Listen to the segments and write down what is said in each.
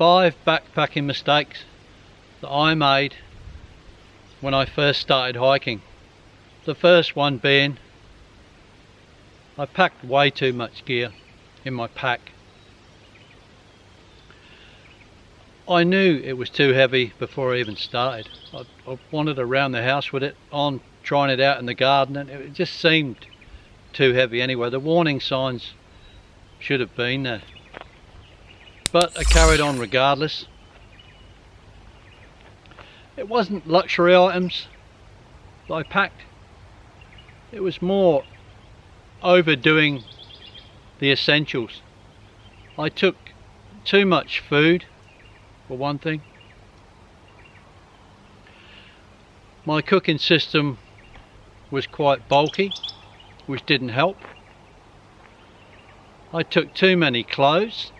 5 backpacking mistakes that I made when I first started hiking. The first one being I packed way too much gear in my pack. I knew it was too heavy before I even started. I wandered around the house with it on, trying it out in the garden, and it just seemed too heavy anyway. The warning signs should have been there, but I carried on regardless. It wasn't luxury items that I packed, it was more overdoing the essentials. I took too much food, for one thing. My cooking system was quite bulky, which didn't help. I took too many clothes.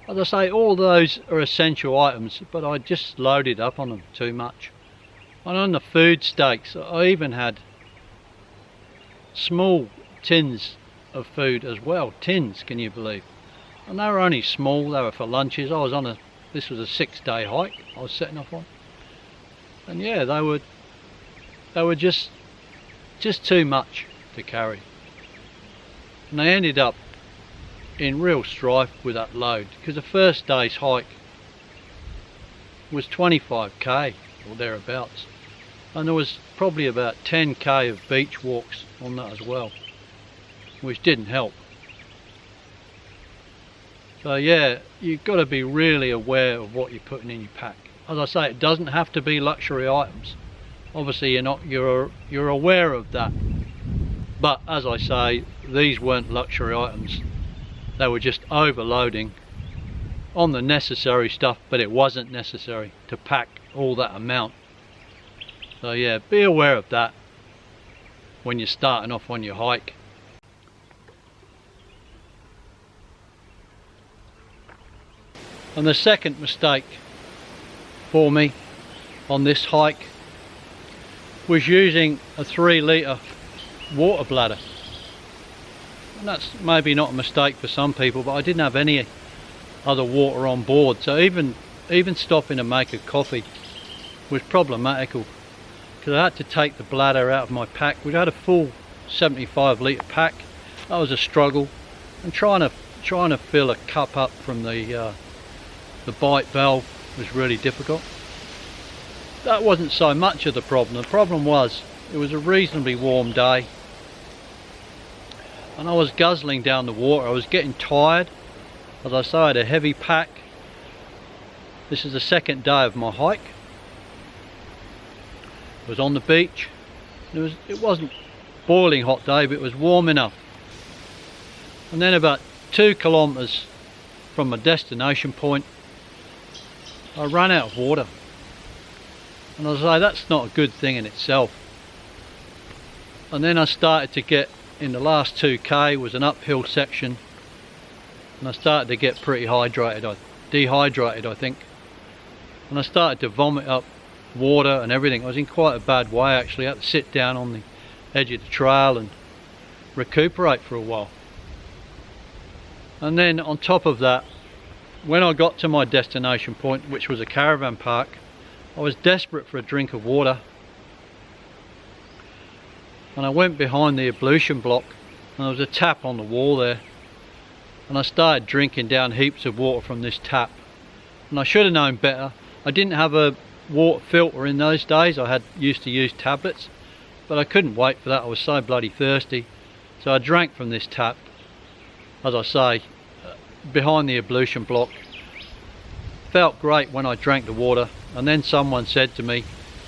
As I say, all those are essential items, but I just loaded up on them too much. And on the food stakes, I even had small tins of food as well. Tins, can you believe? And they were only small, they were for lunches. This was a 6-day hike I was setting off on. And yeah, they were just too much to carry. And they ended up in real strife with that load, because the first day's hike was 25k or thereabouts, and there was probably about 10k of beach walks on that as well, which didn't help. So yeah, you've got to be really aware of what you're putting in your pack. As I say, it doesn't have to be luxury items. Obviously you're aware of that, but as I say, these weren't luxury items. They were just overloading on the necessary stuff, but it wasn't necessary to pack all that amount. So yeah, be aware of that when you're starting off on your hike. And the second mistake for me on this hike was using a 3-litre water bladder. And that's maybe not a mistake for some people, but I didn't have any other water on board, so even stopping to make a coffee was problematical, because I had to take the bladder out of my pack, which had a full 75-litre pack. That was a struggle, and trying to fill a cup up from the bite valve was really difficult. That wasn't so much of the problem. The problem was it was a reasonably warm day, and I was guzzling down the water. I was getting tired. As I say, I had a heavy pack. This is the second day of my hike. I was on the beach. It wasn't boiling hot day, but it was warm enough. And then about 2 kilometres from my destination point, I ran out of water. And as I say, that's not a good thing in itself. And then I started to get, in the last 2k was an uphill section, and I started to get pretty dehydrated I think, and I started to vomit up water and everything. I was in quite a bad way actually. I had to sit down on the edge of the trail and recuperate for a while. And then on top of that, when I got to my destination point, which was a caravan park, I was desperate for a drink of water, and I went behind the ablution block, and there was a tap on the wall there, and I started drinking down heaps of water from this tap. And I should have known better. I didn't have a water filter in those days. I used to use tablets, but I couldn't wait for that. I was so bloody thirsty, so I drank from this tap, as I say, behind the ablution block. Felt great when I drank the water, and then someone said to me,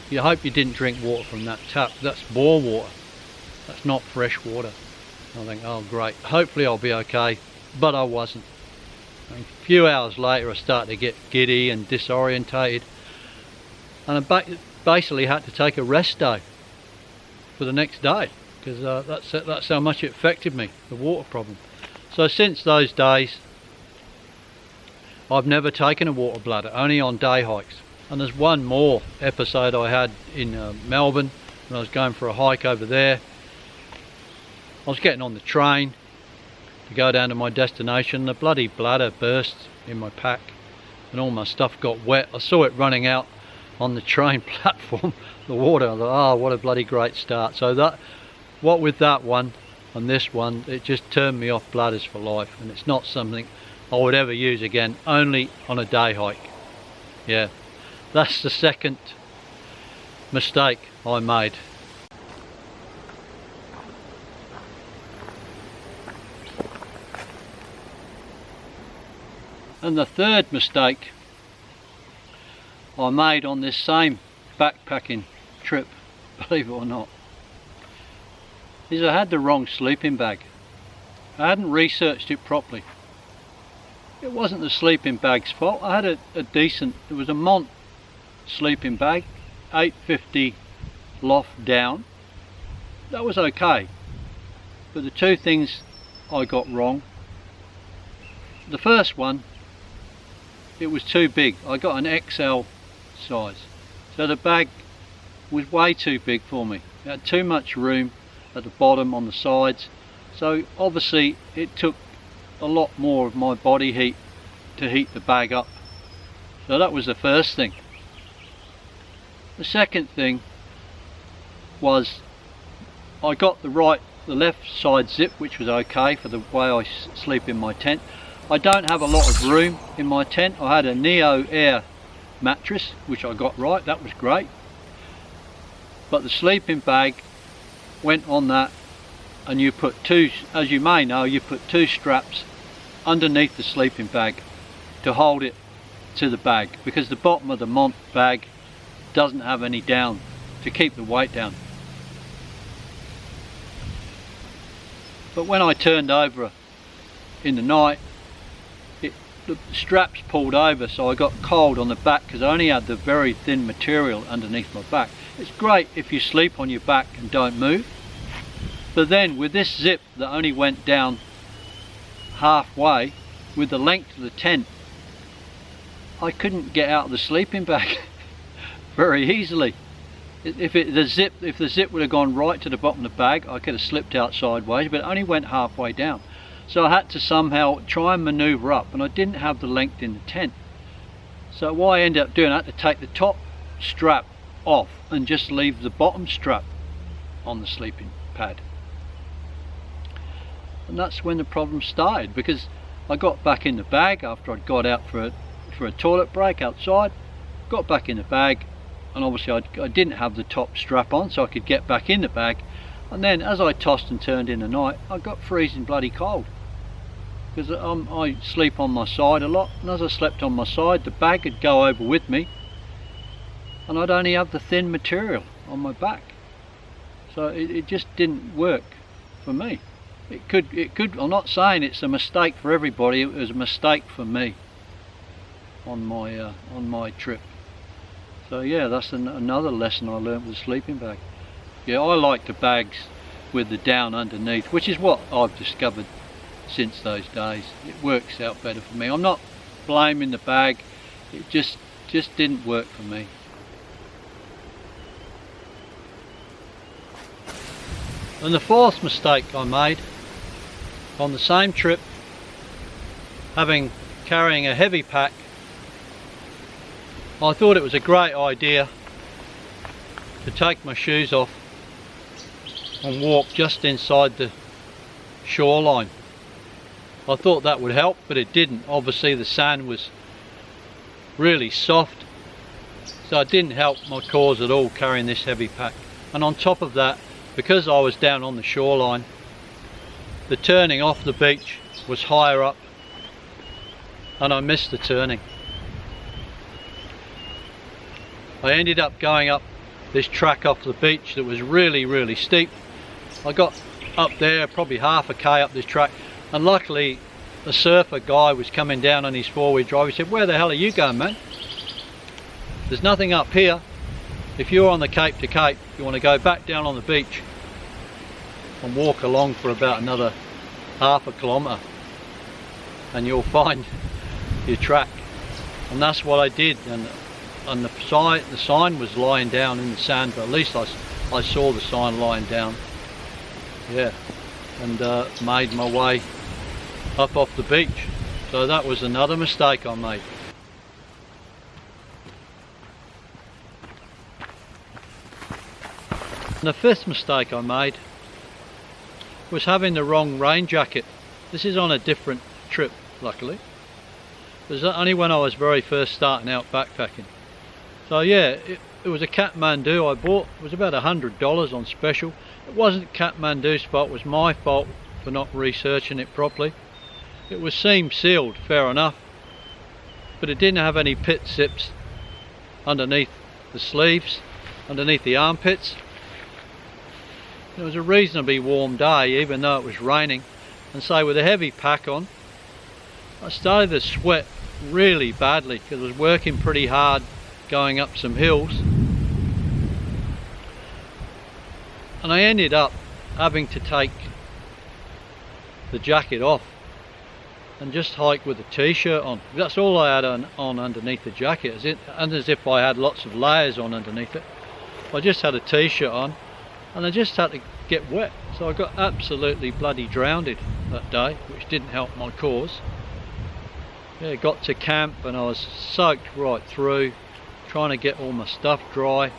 "You hope you didn't drink water from that tap. That's bore water. That's not fresh water." I think, oh great, hopefully I'll be okay, but I wasn't. And a few hours later I started to get giddy and disorientated, and I basically had to take a rest day for the next day, because that's how much it affected me, the water problem. So since those days I've never taken a water bladder, only on day hikes. And there's one more episode I had in Melbourne when I was going for a hike over there. I was getting on the train to go down to my destination. The bloody bladder burst in my pack and all my stuff got wet. I saw it running out on the train platform, the water. I thought, oh, what a bloody great start. So that, what with that one and this one, it just turned me off bladders for life, and it's not something I would ever use again, only on a day hike. Yeah, that's the second mistake I made. And the third mistake I made on this same backpacking trip, believe it or not, is I had the wrong sleeping bag. I hadn't researched it properly. It wasn't the sleeping bag's fault. I had a decent, it was a Mont sleeping bag, 850 loft down. That was okay. But the two things I got wrong, the first one, it was too big. I got an XL size. So the bag was way too big for me. It had too much room at the bottom, on the sides. So obviously it took a lot more of my body heat to heat the bag up. So that was the first thing. The second thing was I got the left side zip, which was okay for the way I sleep in my tent. I don't have a lot of room in my tent. I had a Neo Air mattress, which I got right, that was great. But the sleeping bag went on that, and you put two, as you may know, you put two straps underneath the sleeping bag to hold it to the bag, because the bottom of the Mont bag doesn't have any down to keep the weight down. But when I turned over in the night, the straps pulled over, so I got cold on the back because I only had the very thin material underneath my back. It's great if you sleep on your back and don't move, but then with this zip that only went down halfway with the length of the tent, I couldn't get out of the sleeping bag very easily. If the zip would have gone right to the bottom of the bag, I could have slipped out sideways, but it only went halfway down. So I had to somehow try and maneuver up, and I didn't have the length in the tent. So what I ended up doing, I had to take the top strap off and just leave the bottom strap on the sleeping pad. And that's when the problem started, because I got back in the bag after I'd got out for a toilet break outside, got back in the bag, and obviously I didn't have the top strap on so I could get back in the bag. And then as I tossed and turned in the night, I got freezing bloody cold, because I sleep on my side a lot, and as I slept on my side, the bag would go over with me, and I'd only have the thin material on my back. So it just didn't work for me. It could. I'm not saying it's a mistake for everybody. It was a mistake for me on my trip. So yeah, that's another lesson I learned with the sleeping bag. Yeah, I like the bags with the down underneath, which is what I've discovered since those days. It works out better for me. I'm not blaming the bag, it just didn't work for me. And the fourth mistake I made on the same trip, carrying a heavy pack, I thought it was a great idea to take my shoes off and walk just inside the shoreline. I thought that would help, but it didn't. Obviously the sand was really soft, so it didn't help my cause at all carrying this heavy pack. And on top of that, because I was down on the shoreline, the turning off the beach was higher up and I missed the turning. I ended up going up this track off the beach that was really steep. I got up there probably half a K up this track, and luckily a surfer guy was coming down on his four-wheel drive. He said, "Where the hell are you going, man? There's nothing up here. If you're on the Cape to Cape, you want to go back down on the beach and walk along for about another half a kilometre and you'll find your track." And that's what I did, and the sign was lying down in the sand, but at least I saw the sign lying down. Yeah, and made my way up off the beach. So that was another mistake I made. And the fifth mistake I made was having the wrong rain jacket. This is on a different trip, luckily. It was only when I was very first starting out backpacking. So yeah, it was a Kathmandu I bought. It was about $100 on special. It wasn't Kathmandu's fault, it was my fault for not researching it properly. It was seam sealed, fair enough, but it didn't have any pit zips underneath the sleeves, underneath the armpits. It was a reasonably warm day, even though it was raining, and so with a heavy pack on, I started to sweat really badly because I was working pretty hard going up some hills, and I ended up having to take the jacket off and just hike with a t-shirt on. That's all I had on underneath the jacket, as if I had lots of layers on underneath it. I just had a t-shirt on and I just had to get wet, so I got absolutely bloody drowned that day, which didn't help my cause. Yeah, got to camp and I was soaked right through, trying to get all my stuff dry.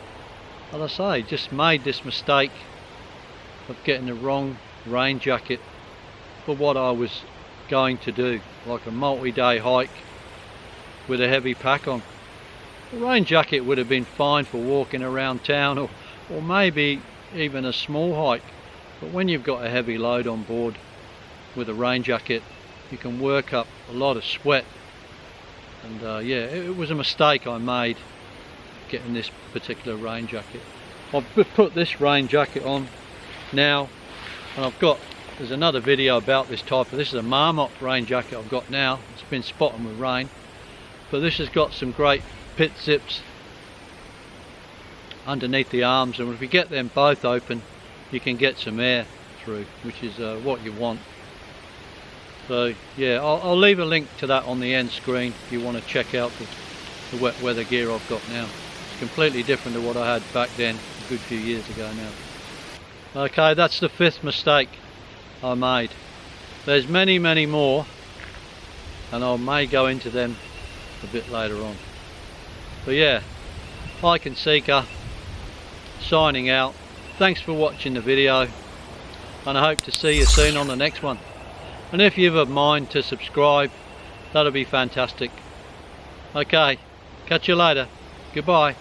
As I say, just made this mistake of getting the wrong rain jacket for what I was going to do, like a multi-day hike with a heavy pack on. The rain jacket would have been fine for walking around town, or maybe even a small hike, but when you've got a heavy load on board with a rain jacket, you can work up a lot of sweat. And yeah, it was a mistake I made getting this particular rain jacket. I've put this rain jacket on now, and there's another video about this type. This is a Marmot rain jacket I've got now. It's been spotting with rain, but this has got some great pit zips underneath the arms, and if you get them both open, you can get some air through, which is what you want. So yeah, I'll leave a link to that on the end screen if you want to check out the wet weather gear I've got now. It's completely different to what I had back then, a good few years ago now. Okay, that's the fifth mistake I made. There's many more, and I may go into them a bit later on. But yeah, Hike and Seeker signing out. Thanks for watching the video, and I hope to see you soon on the next one. And if you've a mind to subscribe, that'll be fantastic. Okay, catch you later. Goodbye.